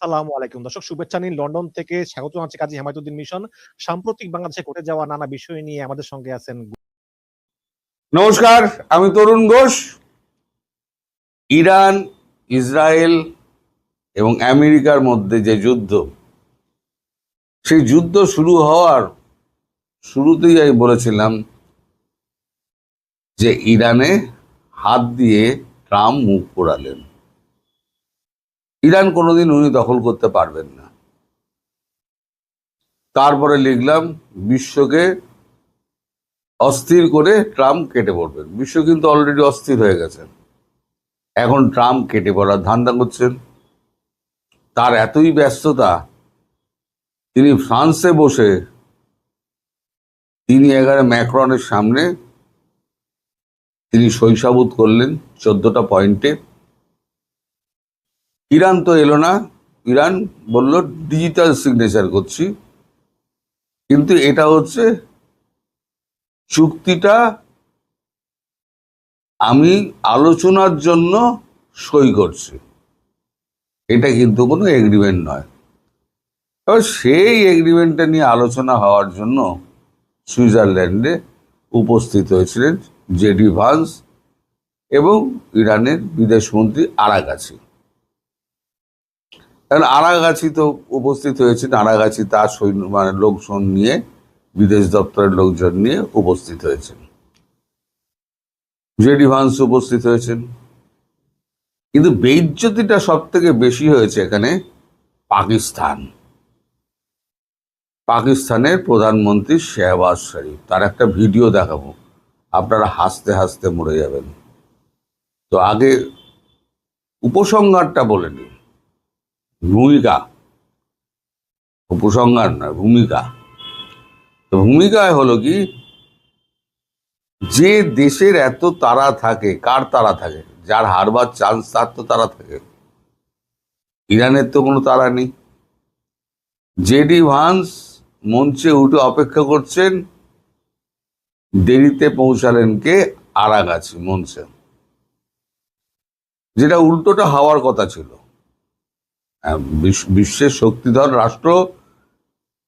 আসসালামু আলাইকুম দর্শক, শুভেচ্ছা নিন লন্ডন থেকে। স্বাগত জানাচ্ছি কাজী হেমায়েতুদ্দিন মিশন। সাম্প্রতিক বাংলাদেশে ঘটে যাওয়া নানা বিষয় নিয়ে আমাদের সঙ্গে আছেন। নমস্কার, আমি তরুণ ঘোষ। ইরান, ইসরায়েল এবং আমেরিকার মধ্যে যে যুদ্ধ, সেই যুদ্ধ শুরু হওয়ার শুরুতেই আমি বলেছিলাম যে ইরানে হাত দিয়ে ট্রাম্প মুখ পোড়ালেন। ইরান কোনোদিন উনি দখল করতে পারবেন না। তারপরে লিখলাম বিশ্বকে অস্থির করে ট্রাম্প কেটে পড়বেন। বিশ্ব কিন্তু অলরেডি অস্থির হয়ে গেছে। এখন ট্রাম্প কেটে পড়ার ধান্দা করছেন। তার এতই ব্যস্ততা, তিনি ফ্রান্সে বসে তিনি ম্যাক্রনের সামনে তিনি শৈশাবোধ করলেন 14টা পয়েন্টে। ইরান তো এলো না। ইরান বলল ডিজিটাল সিগনেচার করছি, কিন্তু এটা হচ্ছে চুক্তিটা আমি আলোচনার জন্য সই করছি, এটা কিন্তু কোনো এগ্রিমেন্ট নয়। তবে সেই এগ্রিমেন্টটা নিয়ে আলোচনা হওয়ার জন্য সুইজারল্যান্ডে উপস্থিত হয়েছিলেন জেডি ভান্স এবং ইরানের বিদেশমন্ত্রী আরাগাচি। কারণ আরাগাচি তো উপস্থিত হয়েছেন, আরাগাচি তার সৈন্য লোকজন নিয়ে, বিদেশ দপ্তরের লোকজন নিয়ে উপস্থিত হয়েছেন। জেডি ভান্স উপস্থিত হয়েছেন। কিন্তু বেইজ্জতিটা সব থেকে বেশি হয়েছে এখানে পাকিস্তানের প্রধানমন্ত্রী শেহবাজ শরীফ। তার একটা ভিডিও দেখাবো, আপনারা হাসতে হাসতে মরে যাবেন। তো আগে উপসংহারটা বলে নিন। উপসংহার নয়, ভূমিকা। তো ভূমিকায় হলো কি, যে দেশের এত তারা থাকে, কার তারা থাকে? যার হারবার চান্স তার তো তারা থাকে। ইরানের তো কোনো তারা নেই। জেডি ভান্স মঞ্চে উঠে অপেক্ষা করছেন, দেরিতে পৌঁছালেন কে? আরাগাচি মঞ্চে, যেটা উল্টোটা হওয়ার কথা ছিল। বিশ্বের শক্তিধর রাষ্ট্র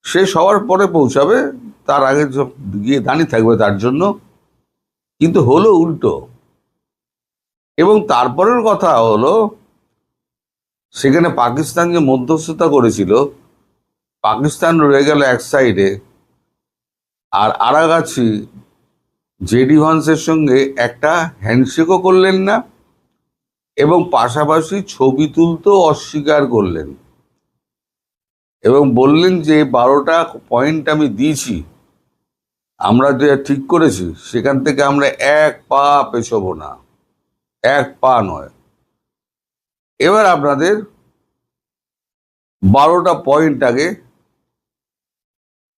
শেষ হওয়ার পরে পৌঁছাবে, তার আগে গিয়ে দাঁড়িয়ে থাকবে তার জন্য, কিন্তু হলো উল্টো। এবং তারপরের কথা হলো, সেখানে পাকিস্তান যে মধ্যস্থতা করেছিল, পাকিস্তান রয়ে গেল এক সাইডে, আর আরাগাচি জেডি ভান্সের সঙ্গে একটা হ্যান্ডশেকও করলেন না, এবং পাশাপাশি ছবি তুলতেও অস্বীকার করলেন এবং বললেন যে 12টা পয়েন্ট আমি দিয়েছি, আমরা যে ঠিক করেছি সেখান থেকে আমরা এক পা পেছবো না, এক পা নয়। এবার আপনাদের 12টা পয়েন্ট আগে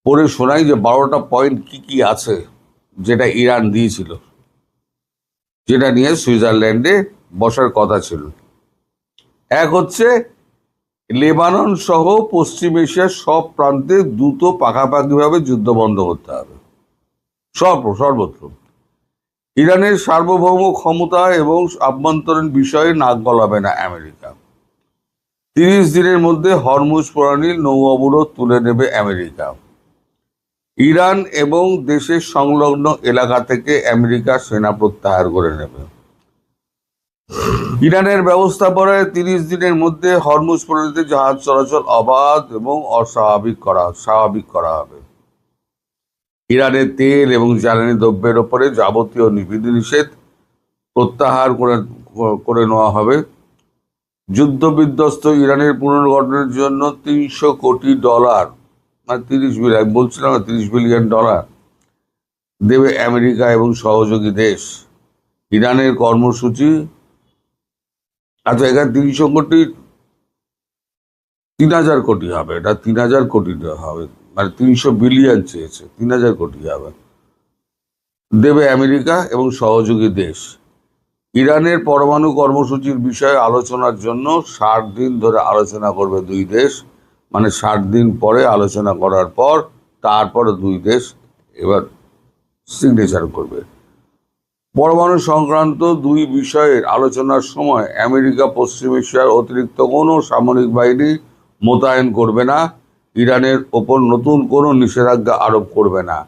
পড়ে শোনাই যে 12টা পয়েন্ট কি কি আছে, যেটা ইরান দিয়েছিল, যেটা নিয়ে সুইজারল্যান্ডে বসার কথা ছিল। এক হচ্ছে, লেবানন সহ পশ্চিম এশিয়ার সব প্রান্তে দ্রুত পাকাপাকিভাবে যুদ্ধ বন্ধ করতে হবে, সর্বত্র। ইরানের সার্বভৌম ক্ষমতা এবং আভ্যন্তরীণ বিষয়ে নাক গলাবে না আমেরিকা। 30 দিনের মধ্যে হরমুজ প্রণালীর নৌ অবরোধ তুলে নেবে আমেরিকা। ইরান এবং দেশের সংলগ্ন এলাকা থেকে আমেরিকা সেনা প্রত্যাহার করে নেবে। ইরানের ব্যবস্থাপনায় 30 দিনের মধ্যে হরমুজ প্রণালীতে জাহাজ চলাচল অবাধ এবং স্বাভাবিক করা হবে। ইরানের তেল এবং জ্বালানি দ্রব্যের ওপরে যাবতীয় বিধিনিষেধ প্রত্যাহার করে নেওয়া হবে। যুদ্ধবিধ্বস্ত ইরানের পুনর্গঠনের জন্য $300 কোটি, মানে 30 বিলিয়ন, বলছিলাম না, $30 বিলিয়ন দেবে আমেরিকা এবং সহযোগী দেশ। ইরানের কর্মসূচি, আচ্ছা, এখানে 300 কোটি 3000 কোটি হবে, এটা 3000 কোটি হবে, মানে 300 বিলিয়ন চেয়েছে, 3000 কোটি হবে, দেবে আমেরিকা এবং সহযোগী দেশ। ইরানের পরমাণু কর্মসূচির বিষয়ে আলোচনার জন্য 60 দিন ধরে আলোচনা করবে দুই দেশ, মানে 60 দিন পরে আলোচনা করার পর তারপরে দুই দেশ এবার সিগনেচার করবে। পরমাণু সংক্রান্ত দুই বিষয়ের আলোচনার সময় আমেরিকা পশ্চিম এশিয়ার অতিরিক্ত কোনো সামরিক বাহিনী মোতায়েন করবে না, ইরানের ওপর নতুন কোনো নিষেধাজ্ঞা আরোপ করবে না।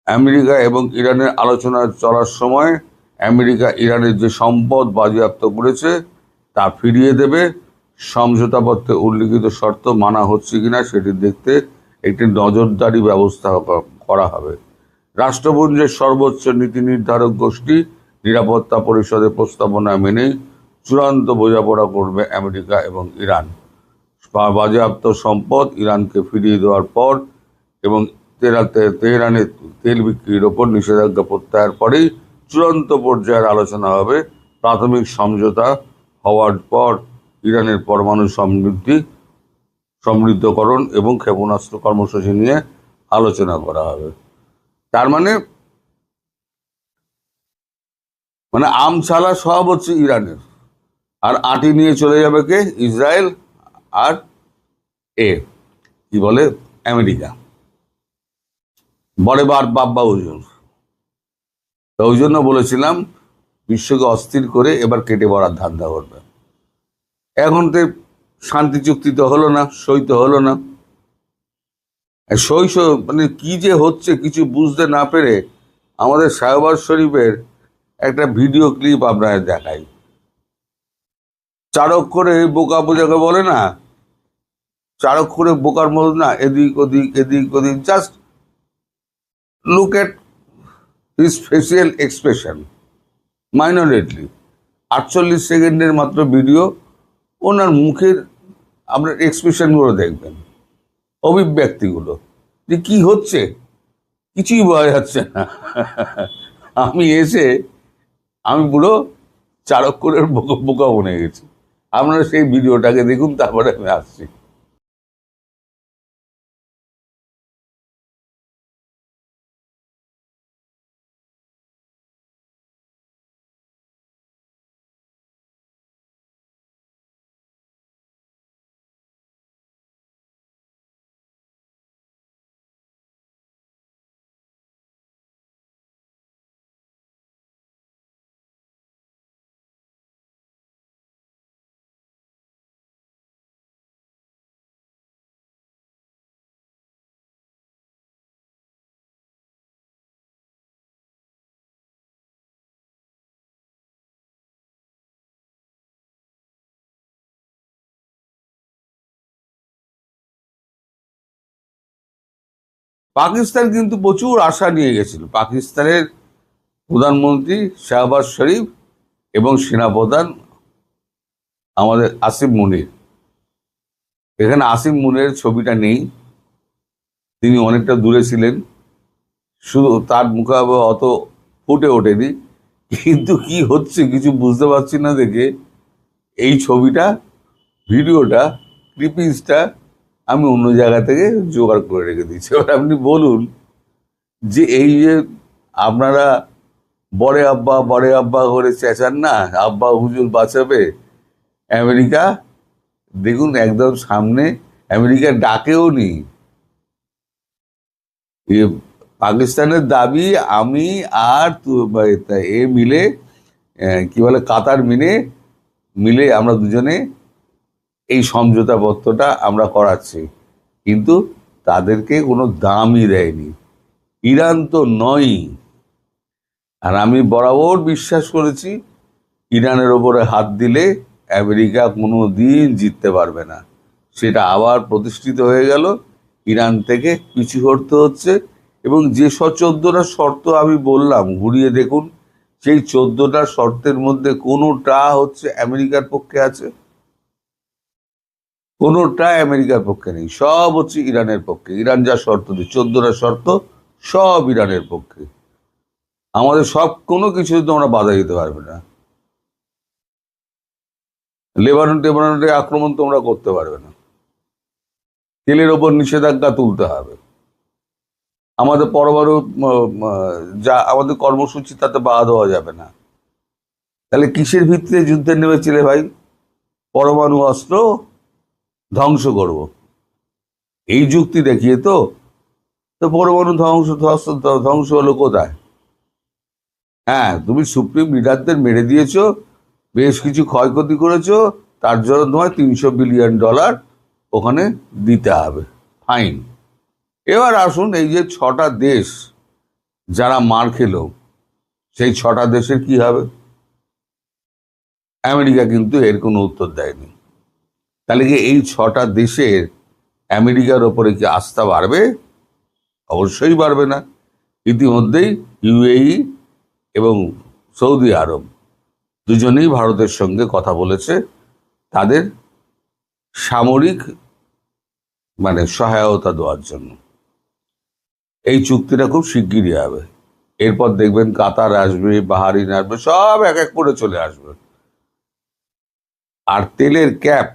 আমেরিকা এবং ইরানের আলোচনা চলার সময় আমেরিকা ইরানের যে সম্পদ বাজেয়াপ্ত করেছে তা ফিরিয়ে দেবে। সমঝোতাপত্রে উল্লিখিত শর্ত মানা হচ্ছে কিনা সেটি দেখতে একটি নজরদারি ব্যবস্থা করা হবে। রাষ্ট্রপুঞ্জের সর্বোচ্চ নীতি নির্ধারক গোষ্ঠী নিরাপত্তা পরিষদের প্রস্তাবনা মেনেই চূড়ান্ত বোঝাপড়া করবে আমেরিকা এবং ইরান। বাজেয়াপ্ত সম্পদ ইরানকে ফিরিয়ে দেওয়ার পর এবং তেহরানের তেল বিক্রির ওপর নিষেধাজ্ঞা প্রত্যাহার পরেই চূড়ান্ত পর্যায়ের আলোচনা হবে। প্রাথমিক সমঝোতা হওয়ার পর ইরানের পরমাণু সমৃদ্ধকরণ এবং ক্ষেপণাস্ত্র কর্মসূচি নিয়ে আলোচনা করা হবে। তার মানে আম ছালা সব হচ্ছে ইরানের, আর আটি নিয়ে চলে যাবে কে? ইসরায়েল আর কি বলে আমেরিকা। বড় বাব্বা হুজুর। তো ওই জন্য বলেছিলাম বিশ্বকে অস্থির করে এবার কেটে পড়ার ধান্দা করবে। এখন তো শান্তি চুক্তি তো হলো না, সই তো হলো না। সই কি যে হচ্ছে কিছু বুঝতে না পেরে আমাদের শাহবাজ শরীফের একটা ভিডিও ক্লিপ আপনাদের দেখাই। চারক করে বোকা বোঝাকে বলে না, চারক করে বোকার মতো না, এদিক ওদিক just look at his facial expression minutely. 48 সেকেন্ডের মাত্র ভিডিও, ওনার মুখের আপনার এক্সপ্রেশনগুলো দেখবেন, অভিব্যক্তিগুলো যে কি হচ্ছে কিছুই বোঝা যাচ্ছে না। আমি পুরো চারক করে বোকা বনে গেছি। আপনারা সেই ভিডিওটাকে দেখুন, তারপরে আমি আসছি। পাকিস্তান কিন্তু প্রচুর আশা নিয়ে গেছিল। পাকিস্তানের প্রধানমন্ত্রী শাহবাজ শরীফ এবং সেনাপ্রধান আমাদের আসিফ মুনির। এখানে আসিফ মুনিরের ছবিটা নেই, তিনি অনেকটা দূরে ছিলেন, শুধু তার মুখে অত ফুটে ওঠেনি। কিন্তু কি হচ্ছে কিছু বুঝতে পারছি না দেখে এই ছবিটা, ভিডিওটা, ক্লিপিংসটা আমি অন্য জায়গা থেকে জোগাড় করে রেখে দিচ্ছি। এবার আপনি বলুন যে এই যে আপনারা বড়ে আব্বা করে চেঁচান না, আব্বা হুজুর বাঁচাবে, আমেরিকা দেখুন একদম সামনে, আমেরিকা ডাকেও নি। পাকিস্তানের দাবি আমি আর মিলে কি বলে কাতার মিলে আমরা দুজনে এই সমঝোতাপত্রটা আমরা করাচ্ছি, কিন্তু তাদেরকে কোনো দামই দেয়নি। ইরান তো নয়। আর আমি বরাবর বিশ্বাস করেছি ইরানের ওপরে হাত দিলে আমেরিকা কোনো দিন জিততে পারবে না। সেটা আবার প্রতিষ্ঠিত হয়ে গেল। ইরান থেকে পিছু হটতে হচ্ছে, এবং যে 14টা শর্ত আমি বললাম ঘুরিয়ে দেখুন, সেই 14টা শর্তের মধ্যে কোনোটা হচ্ছে আমেরিকার পক্ষে আছে? কোনোটা আমেরিকার পক্ষে নেই, সব হচ্ছে ইরানের পক্ষে। ইরান যা শর্ত দিয়ে 14টা শর্ত সব ইরানের পক্ষে। আমাদের সব কোনো কিছু তোমরা বাধা দিতে পারবে না। লেবাননে আক্রমণ তোমরা করতে পারবে না। তেলের ওপর নিষেধাজ্ঞা তুলতে হবে। আমাদের পরমাণু যা আমাদের কর্মসূচি তাতে বাধা দেওয়া যাবে না। তাহলে কিসের ভিত্তিতে যুদ্ধে নেমেছিলে ভাই? পরমাণু অস্ত্র ধ্বংস করব, এই যুক্তি দেখিয়ে তো পরমাণু ধ্বংস হলো কোথায়? হ্যাঁ, তুমি সুপ্রিম লিডারদের মেরে দিয়েছো, বেশ কিছু ক্ষয়ক্ষতি করেছো, তার জন্য তোমায় $300 বিলিয়ন ওখানে দিতে হবে ফাইন। এবার আসুন, এই যে 6টা দেশ যারা মার খেলো, সেই 6টা দেশের কি হবে? আমেরিকা কিন্তু এর কোনো উত্তর দেয়নি। তাহলে কি এই 6টা দেশের আমেরিকার ওপরে কি আস্থা বাড়বে? অবশ্যই বাড়বে না। ইতিমধ্যেই ইউএই এবং সৌদি আরব দুজনেই ভারতের সঙ্গে কথা বলেছে তাদের সামরিক সহায়তা দেওয়ার জন্য। এই চুক্তিটা খুব শিগগিরই হবে। এরপর দেখবেন কাতার আসবে, বাহারিন আসবে, সব এক এক করে চলে আসবে। আর তেলের ক্যাপ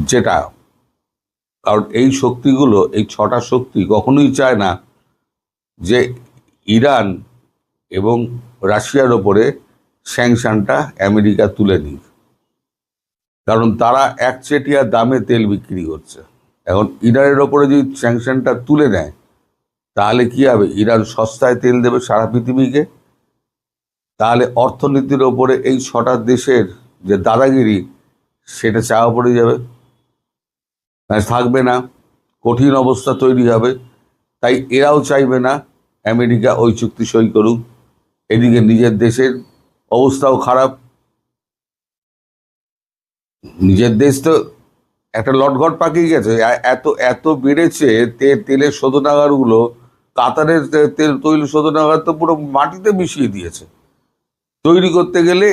যেটা, কারণ এই শক্তিগুলো, এই 6টা শক্তি কখনোই চায় না যে ইরান এবং রাশিয়ার ওপরে স্যাংশনটা আমেরিকা তুলে নিক, কারণ তারা একচেটিয়া দামে তেল বিক্রি করছে। এখন ইরানের ওপরে যদি স্যাংশনটা তুলে নেয় তাহলে কি হবে? ইরান সস্তায় তেল দেবে সারা পৃথিবীকে। তাহলে অর্থনীতির ওপরে এই 6টা দেশের যে দাদাগিরি, সেটা চাপা পড়ে যাবে, থাকবে না, কঠিন অবস্থা তৈরি হবে। তাই এরাও চাইবে না আমেরিকা ওই চুক্তি সই করুক। এদিকে নিজের দেশের অবস্থাও খারাপ। নিজের দেশ তো একটা লটঘট পাকিয়ে গেছে, এত এত বেড়েছে। তেলের শোধনাগারগুলো, কাতারের তৈল শোধনাগার তো পুরো মাটিতে মিশিয়ে দিয়েছে। তৈরি করতে গেলে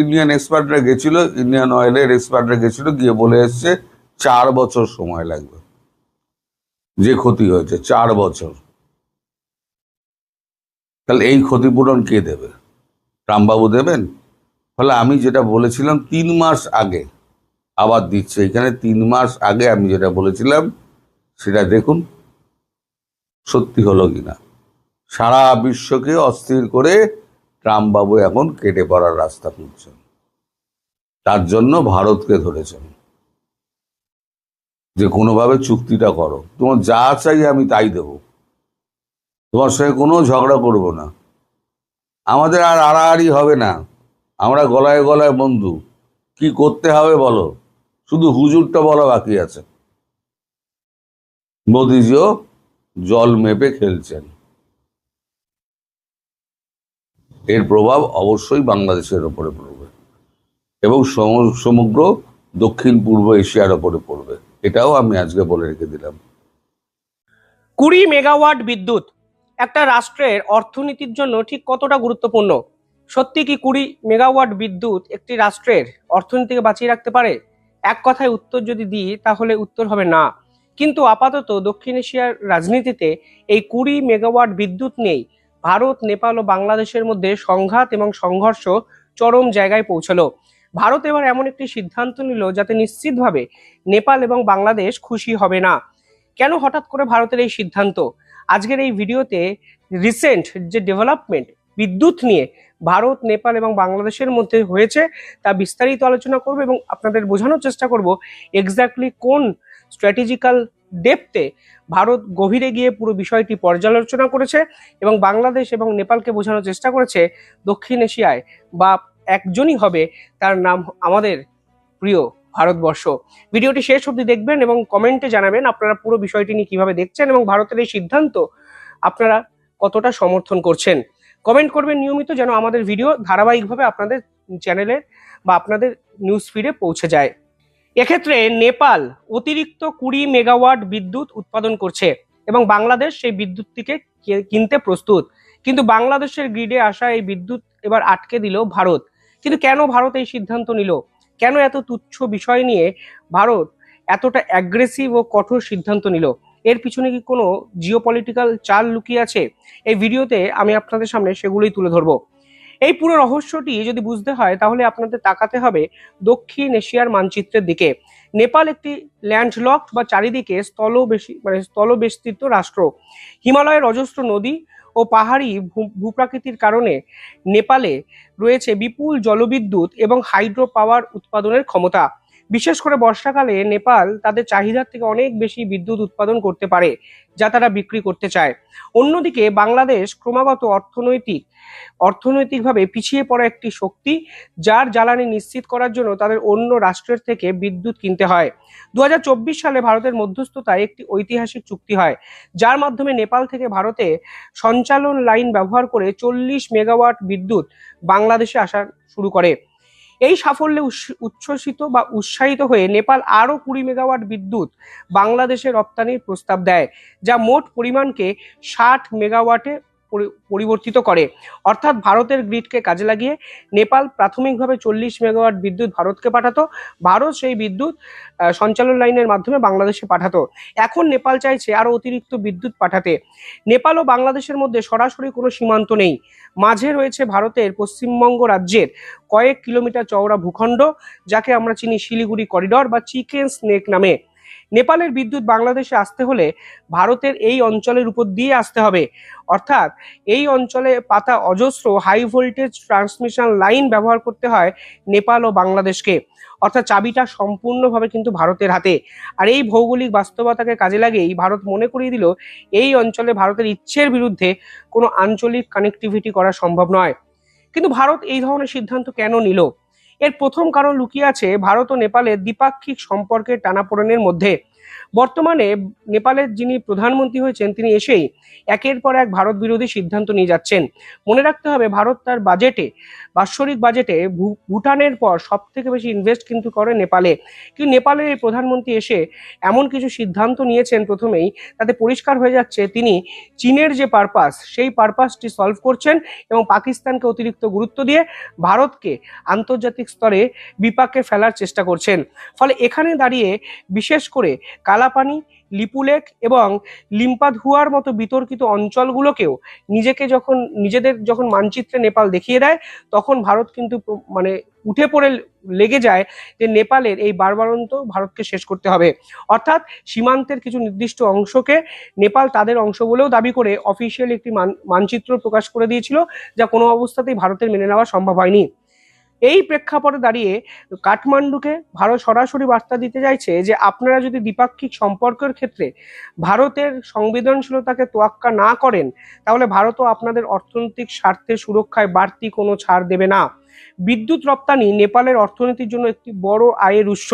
ইন্ডিয়ান এক্সপার্টরা গেছিল, ইন্ডিয়ান অয়েলের এক্সপার্টরা গেছিল, গিয়ে বলে এসছে 4 বছর সময় লাগবে। যে ক্ষতি হয়েছে 4 বছর। তাহলে এই ক্ষতিপূরণ কে দেবে? ট্রাম্পবাবু দেবেন? ফলে আমি যেটা বলেছিলাম 3 মাস আগে, আবার দিচ্ছে এখানে 3 মাস আগে আমি যেটা বলেছিলাম সেটা দেখুন সত্যি হলো কিনা। সারা বিশ্বকে অস্থির করে ট্রাম্পবাবু এখন কেটে পড়ার রাস্তা খুঁজছেন। তার জন্য ভারতকে ধরেছেন যে কোনোভাবে চুক্তিটা করো, তোমার যা চাই আমি তাই দেব, তোমার সঙ্গে কোনো ঝগড়া করব না, আমাদের আর আড়াআড়ি হবে না, আমরা গলায় গলায় বন্ধু, কি করতে হবে বলো, শুধু হুজুরটা বলা বাকি আছে। মোদিজিও জল মেপে খেলছেন। এর প্রভাব অবশ্যই বাংলাদেশের ওপরে পড়বে এবং সমগ্র দক্ষিণ পূর্ব এশিয়ার ওপরে পড়বে। এটাও আমি আজকে বলে রেখে দিলাম। 20 মেগাওয়াট বিদ্যুৎ একটা রাষ্ট্রের অর্থনীতির জন্য ঠিক কতটা গুরুত্বপূর্ণ? সত্যি কি 20 মেগাওয়াট বিদ্যুৎ একটি রাষ্ট্রের অর্থনীতিকে বাঁচিয়ে রাখতে পারে? এক কথায় উত্তর যদি দিই তাহলে উত্তর হবে না। কিন্তু আপাতত দক্ষিণ এশিয়ার রাজনীতিতে এই 20 মেগাওয়াট বিদ্যুৎ নেই। ভারত, নেপাল ও বাংলাদেশের মধ্যে সংঘাত এবং সংঘর্ষ চরম জায়গায় পৌঁছালো। ভারত এবার এমন একটি সিদ্ধান্ত নিল যাতে নিশ্চিতভাবে নেপাল এবং বাংলাদেশ খুশি হবে না। কেন হঠাৎ করে ভারতের এই সিদ্ধান্ত? আজকের এই ভিডিওতে রিসেন্ট যে ডেভেলপমেন্ট বিদ্যুৎ নিয়ে ভারত, নেপাল এবং বাংলাদেশের মধ্যে হয়েছে তা বিস্তারিত আলোচনা করব এবং আপনাদের বোঝানোর চেষ্টা করব এক্স্যাক্টলি কোন স্ট্র্যাটেজিক্যাল ডেপথে ভারত গভীরে গিয়ে পুরো বিষয়টি পর্যালোচনা করেছে এবং বাংলাদেশ এবং নেপালকে বোঝানোর চেষ্টা করেছে দক্ষিণ এশিয়ায় বা একজনই হবে, তার নাম আমাদের প্রিয় ভারতবর্ষ। ভিডিওটি শেষ অবধি দেখবেন এবং কমেন্টে জানাবেন আপনারা পুরো বিষয়টি নিয়ে কিভাবে দেখছেন এবং ভারতের এই সিদ্ধান্ত আপনারা কতটা সমর্থন করছেন। কমেন্ট করবেন নিয়মিত, যেন আমাদের ভিডিও ধারাবাহিকভাবে আপনাদের চ্যানেলে বা আপনাদের নিউজ ফিডে পৌঁছে যায়। এক্ষেত্রে নেপাল অতিরিক্ত 20 মেগাওয়াট বিদ্যুৎ উৎপাদন করছে এবং বাংলাদেশ সেই বিদ্যুৎটিকে কিনতে প্রস্তুত। কিন্তু বাংলাদেশের গ্রিডে আসা এই বিদ্যুৎ এবার আটকে দিল ভারত। কিন্তু কেন ভারত এই সিদ্ধান্ত নিল? কেন এত তুচ্ছ বিষয় নিয়ে ভারত এতটা অ্যাগ্রেসিভ ও কঠোর সিদ্ধান্ত নিল? এর পিছনে কি কোনো জিওপলিটিক্যাল চাল লুকিয়ে আছে? এই ভিডিওতে আমি আপনাদের সামনে সেগুলোই তুলে ধরবো। এই পুরো রহস্যটি যদি বুঝতে হয় তাহলে আপনাদের তাকাতে হবে দক্ষিণ এশিয়ার মানচিত্রের দিকে। নেপাল একটি ল্যান্ডলকড বা চারিদিকে স্থলবেষ্টিত রাষ্ট্র। হিমালয়ের অজস্র নদী ও পাহাড়ি ভূপ্রাকৃতির কারণে নেপালে রয়েছে বিপুল জলবিদ্যুৎ এবং হাইড্রো পাওয়ার উৎপাদনের ক্ষমতা। বিশেষ করে বর্ষাকালে নেপাল তাদের চাহিদার থেকে অনেক বেশি বিদ্যুৎ উৎপাদন করতে পারে, যা তারা বিক্রি করতে চায়। অন্যদিকে বাংলাদেশ ক্রমাগত অর্থনৈতিকভাবে পিছিয়ে পড়া একটি শক্তি, যার জ্বালানি নিশ্চিত করার জন্য তাদের অন্য রাষ্ট্রের থেকে বিদ্যুৎ কিনতে হয়। 2024 সালে ভারতের মধ্যস্থতায় একটি ঐতিহাসিক চুক্তি হয়, যার মাধ্যমে নেপাল থেকে ভারতে সঞ্চালন লাইন ব্যবহার করে 40 মেগাওয়াট বিদ্যুৎ বাংলাদেশে আসা শুরু করে। এই সাফল্যে উৎসাহিত হয়ে নেপাল আরও 20 মেগাওয়াট বিদ্যুৎ বাংলাদেশে রপ্তানির প্রস্তাব দেয়, যা মোট পরিমাণকে 60 মেগাওয়াটে পরিবর্তিত করে। অর্থাৎ ভারতের গ্রিডকে কাজে লাগিয়ে নেপাল প্রাথমিকভাবে 40 মেগাওয়াট বিদ্যুৎ ভারতকে পাঠাতো, ভারত সেই বিদ্যুৎ সঞ্চালন লাইনের মাধ্যমে বাংলাদেশে পাঠাতো। এখন নেপাল চাইছে আরো অতিরিক্ত বিদ্যুৎ পাঠাতে। নেপাল ও বাংলাদেশের মধ্যে সরাসরি কোনো সীমান্ত নেই, মাঝে রয়েছে ভারতের পশ্চিমবঙ্গ রাজ্যের কয়েক কিলোমিটার চওড়া ভূখণ্ড, যাকে আমরা চিনি শিলিগুড়ি করিডর বা চিকেন স্নেক নামে। নেপালের বিদ্যুৎ বাংলাদেশে আসতে হলে ভারতের এই অঞ্চলের উপর দিয়ে আসতে হবে, অর্থাৎ এই অঞ্চলে পাতা অজস্র হাই ভোল্টেজ ট্রান্সমিশন লাইন ব্যবহার করতে হয় নেপাল ও বাংলাদেশকে। অর্থাৎ চাবিটা সম্পূর্ণভাবে কিন্তু ভারতের হাতে। আর এই ভৌগোলিক বাস্তবতাকে কাজে লাগিয়েই ভারত মনে করিয়ে দিল এই অঞ্চলে ভারতের ইচ্ছের বিরুদ্ধে কোনো আঞ্চলিক কানেক্টিভিটি করা সম্ভব নয়। কিন্তু ভারত এই ধরনের সিদ্ধান্ত কেন নিল? এর প্রথম কারণ লুকিয়ে আছে ভারত ও নেপালের দ্বিপাক্ষিক সম্পর্কের টানাপোড়েনের মধ্যে। বর্তমানে নেপালের যিনি প্রধানমন্ত্রী হয়েছেন, তিনি এসেই একের পর এক ভারত বিরোধী সিদ্ধান্ত নিয়ে যাচ্ছেন। মনে রাখতে হবে, ভারত তার বাৎসরিক বাজেটে ভুটানের পর সব থেকে বেশি ইনভেস্ট কিন্তু করে নেপালে। কিন্তু নেপালের এই প্রধানমন্ত্রী এসে এমন কিছু সিদ্ধান্ত নিয়েছেন প্রথমেই, তাতে পরিষ্কার হয়ে যাচ্ছে তিনি চীনের যে পারপাস, সেই পারপাসটি সলভ করছেন এবং পাকিস্তানকে অতিরিক্ত গুরুত্ব দিয়ে ভারতকে আন্তর্জাতিক স্তরে বিপাকে ফেলার চেষ্টা করছেন। ফলে এখানে দাঁড়িয়ে বিশেষ করে কালাপানি, লিপুলেক এবং লিম্পাধুয়ার মতো বিতর্কিত অঞ্চলগুলোকেও নিজেদের যখন মানচিত্রে নেপাল দেখিয়ে দেয়, তখন ভারত কিন্তু মানে উঠে পড়ে লেগে যায় যে নেপালের এই বারবারন্ত ভারতকে শেষ করতে হবে। অর্থাৎ সীমান্তের কিছু নির্দিষ্ট অংশকে নেপাল তাদের অংশ বলেও দাবি করে অফিসিয়াল একটি মানচিত্র প্রকাশ করে দিয়েছিল, যা কোনো অবস্থাতেই ভারতের মেনে নেওয়া সম্ভব হয়নি। এই প্রেক্ষাপটে দাঁড়িয়ে কাঠমান্ডুকে ভারত সরাসরি বার্তা দিতে চাইছে যে আপনারা যদি দ্বিপাক্ষিক সম্পর্কের ক্ষেত্রে ভারতের সংবেদনশীলতাকে তোয়াক্কা না করেন, তাহলে ভারতও আপনাদের অর্থনৈতিক স্বার্থের সুরক্ষায় বাড়তি কোনো ছাড় দেবে না। বিদ্যুৎ রপ্তানি নেপালের অর্থনীতির জন্য একটি বড় আয়ের উৎস,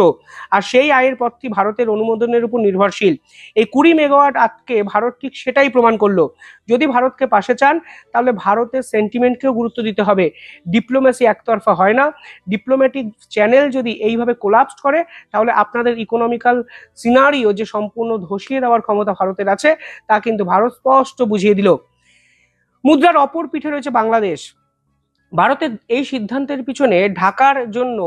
আর সেই আয়ের পথটি ভারতের অনুমোদনের উপর নির্ভরশীল। এই 20 মেগাওয়াট আটকে ভারত ঠিক সেটাই প্রমাণ করলো। যদি ভারতকে পাশে চান, তাহলে ভারতের সেন্টিমেন্টকেও গুরুত্ব দিতে হবে। ডিপ্লোমেসি একতরফা হয় না। ডিপ্লোম্যাটিক চ্যানেল যদি এইভাবে কোলাপস করে, তাহলে আপনাদের ইকোনমিক্যাল সিনারিও যে সম্পূর্ণ ধসিয়ে দেওয়ার ক্ষমতা ভারতের আছে, তা কিন্তু ভারত স্পষ্ট বুঝিয়ে দিল। মুদ্রার অপর পিঠে রয়েছে বাংলাদেশ। ভারতের এই সিদ্ধান্তের পিছনে ঢাকার জন্য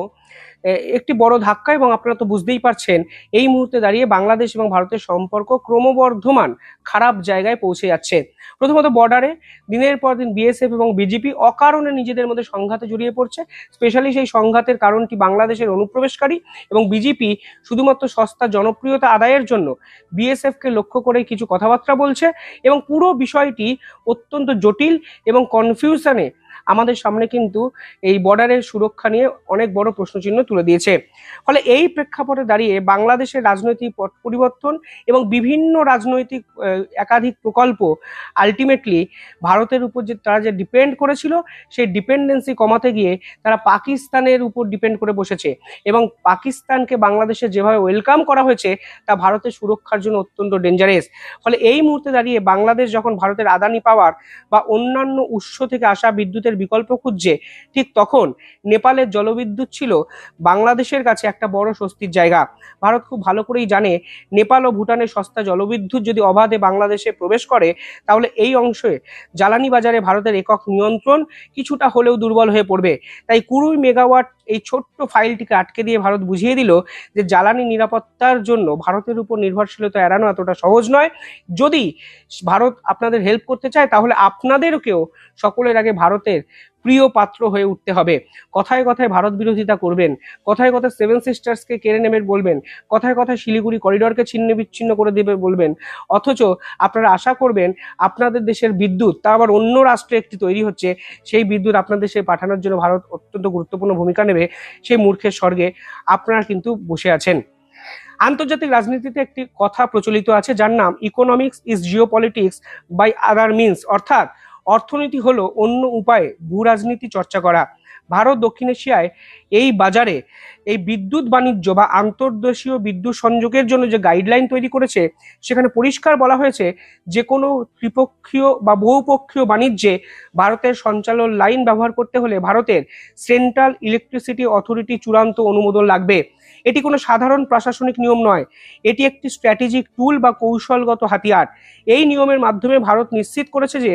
একটি বড় ধাক্কা, এবং আপনারা তো বুঝতেই পারছেন এই মুহূর্তে দাঁড়িয়ে বাংলাদেশ এবং ভারতের সম্পর্ক ক্রমবর্ধমান খারাপ জায়গায় পৌঁছে যাচ্ছে। প্রথমত বর্ডারে দিনের পর দিন বিএসএফ এবং বিজেপি অকারণে নিজেদের মধ্যে সংঘাতে জড়িয়ে পড়ছে। স্পেশালি সেই সংঘাতের কারণটি বাংলাদেশের অনুপ্রবেশকারী, এবং বিজেপি শুধুমাত্র সস্তা জনপ্রিয়তা আদায়ের জন্য বিএসএফকে লক্ষ্য করে কিছু কথাবার্তা বলছে, এবং পুরো বিষয়টি অত্যন্ত জটিল এবং কনফিউশনে আমাদের সামনে কিন্তু এই বর্ডারের সুরক্ষা নিয়ে অনেক বড় প্রশ্নচিহ্ন তুলে দিয়েছে। ফলে এই প্রেক্ষাপটে দাঁড়িয়ে বাংলাদেশের রাজনৈতিক পট পরিবর্তন এবং বিভিন্ন রাজনৈতিক একাধিক প্রকল্প আলটিমেটলি ভারতের উপর তারা যে ডিপেন্ড করেছিল, সেই ডিপেন্ডেন্সি কমাতে গিয়ে তারা পাকিস্তানের উপর ডিপেন্ড করে বসেছে, এবং পাকিস্তানকে বাংলাদেশে যেভাবে ওয়েলকাম করা হয়েছে তা ভারতের সুরক্ষার জন্য অত্যন্ত ডেঞ্জারাস। ফলে এই মুহূর্তে দাঁড়িয়ে বাংলাদেশ যখন ভারতের আদানি পাওয়ার বা অন্যান্য উৎস থেকে আসা বিদ্যুতের বিকল্প খুঁজছে, ঠিক তখন নেপালের জলবিদ্যুৎ ছিল বাংলাদেশের কাছে একটা বড় স্বস্তির জায়গা। ভারত খুব ভালো করেই জানে নেপাল ও ভুটানের সস্তা জলবিদ্যুৎ যদি অবাধে বাংলাদেশে প্রবেশ করে, তাহলে এই অংশে জ্বালানি বাজারে ভারতের একক নিয়ন্ত্রণ কিছুটা হলেও দুর্বল হয়ে পড়বে। তাই 20 মেগাওয়াট এই ছোট্ট ফাইলটিকে আটকে দিয়ে ভারত বুঝিয়ে দিল যে জ্বালানি নিরাপত্তার জন্য ভারতের উপর নির্ভরশীলতা এড়ানো এতটা সহজ নয়। যদি ভারত আপনাদের হেল্প করতে চায়, তাহলে আপনাদেরকেও সকলের আগে ভারতের প্রিয় পাত্র হয়ে উঠতে হবে। কথায় কথায় ভারত বিরোধিতা করবেন, কথায় কথায় সেভেন সিস্টার্সকে কেড়ে নেবে বলবেন, কথায় কথায় শিলিগুড়ি করিডোরকে ছিন্ন বিচ্ছিন্ন করে দেবে বলবেন, অথচ আপনারা আশা করবেন আপনাদের দেশের বিদ্যুৎ, তা আবার অন্য রাষ্ট্রে একটি তৈরি হচ্ছে, সেই বিদ্যুৎ আপনাদের দেশে পাঠানোর জন্য ভারত অত্যন্ত গুরুত্বপূর্ণ ভূমিকা নেবে, সেই মূর্খের স্বর্গে আপনারা কিন্তু বসে আছেন। আন্তর্জাতিক রাজনীতিতে একটি কথা প্রচলিত আছে যার নাম economics is geopolitics by other means, অর্থাৎ অর্থনীতি হলো অন্য উপায়ে ভূ রাজনীতি চর্চা করা। ভারত দক্ষিণ এশিয়ায় এই বাজারে এই বিদ্যুৎ বাণিজ্য বা আন্তর্দেশীয় বিদ্যুৎ সংযোগের জন্য যে গাইডলাইন তৈরি করেছে, সেখানে পরিষ্কার বলা হয়েছে যে কোনো ত্রিপক্ষীয় বা বহুপক্ষীয় বাণিজ্যে ভারতের সঞ্চালন লাইন ব্যবহার করতে হলে ভারতের সেন্ট্রাল ইলেকট্রিসিটি অথরিটি চূড়ান্ত অনুমোদন লাগবে। এটি কোনো সাধারণ প্রশাসনিক নিয়ম নয়, এটি একটি স্ট্র্যাটেজিক টুল বা কৌশলগত হাতিয়ার। এই নিয়মের মাধ্যমে ভারত নিশ্চিত করেছে যে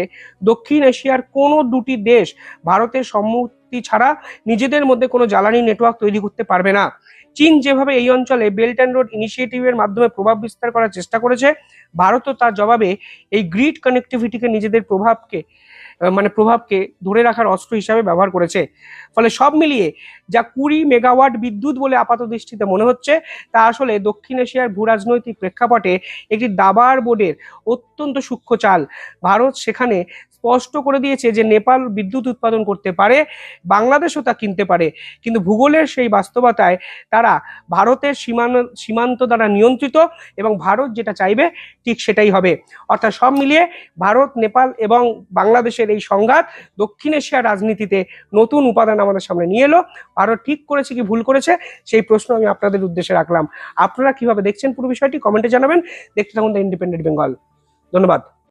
দক্ষিণ এশিয়ার কোনো দুটি দেশ ভারতের সম্মতি ছাড়া নিজেদের মধ্যে কোনো জ্বালানি নেটওয়ার্ক তৈরি করতে পারবে না। চীন যেভাবে এই অঞ্চলে বেল্ট অ্যান্ড রোড ইনিশিয়েটিভের মাধ্যমে প্রভাব বিস্তার করার চেষ্টা করেছে, ভারতও তার জবাবে এই গ্রিড কানেক্টিভিটিকে নিজেদের প্রভাবকে ধরে রাখার অস্ত্র হিসাবে ব্যবহার করেছে। ফলে সব মিলিয়ে যা 20 মেগাওয়াট বিদ্যুৎ বলে আপাত দৃষ্টিতে মনে হচ্ছে, তা আসলে দক্ষিণ এশিয়ার ভূ রাজনৈতিক প্রেক্ষাপটে একটি দাবার বোর্ডের অত্যন্ত সূক্ষ্ম চাল। ভারত সেখানে স্পষ্ট করে দিয়েছে যে নেপাল বিদ্যুৎ উৎপাদন করতে পারে, বাংলাদেশও তা কিনতে পারে, কিন্তু ভূগোলের সেই বাস্তবতায় তারা ভারতের সীমান্ত দ্বারা নিয়ন্ত্রিত, এবং ভারত যেটা চাইবে ঠিক সেটাই হবে। অর্থাৎ সব মিলিয়ে ভারত, নেপাল এবং বাংলাদেশের এই সংঘাত দক্ষিণ এশিয়ার রাজনীতিতে নতুন উপাদান আমাদের সামনে নিয়ে এলো। ভারত ঠিক করেছে কি ভুল করেছে, সেই প্রশ্ন আমি আপনাদের উদ্দেশ্যে রাখলাম। আপনারা কিভাবে দেখছেন পুরো বিষয়টি কমেন্টে জানাবেন। দেখতে থাকুন দ্য ইন্ডিপেন্ডেন্ট বেঙ্গল। ধন্যবাদ।